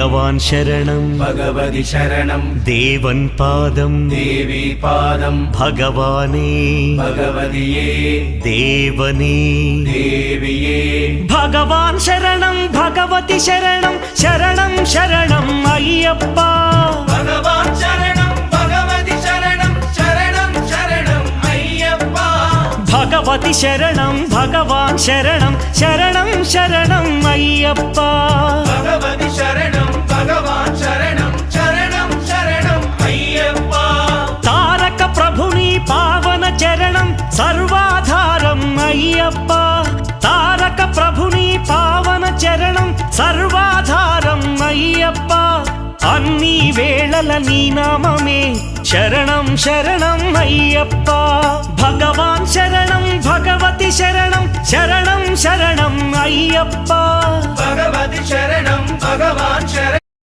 भगवान् शरणं भगवति शरणं देवन् पादं देवी पादं भगवाने भगवदिये देवने देविये भगवान् शरणं भगवति शरणं शरणं शरणं अय्यप्पा भगवान् शरणं भगवति शरणं शरणं शरणं अय्यप्पा भगवति शरणं भगवान् शरणं शरणं शरणं अय्यप्पा भगवति शरणं भगवान् शरणं शरणं शरणं अय्यप्पा तारक प्रभुनि पावन चरणं सर्वाधारं अय्यप्पा तारक प्रभुनि पावन चरणं सर्वाधारं अय्यप्पा अन्नी वेळల నీ నామమే శరణం శరణం అయ్యప్ప భగవాన్ శరణం భగవతి శరణం శరణం శరణం అయ్యప్ప भगवति शरणं भगवान् शरणं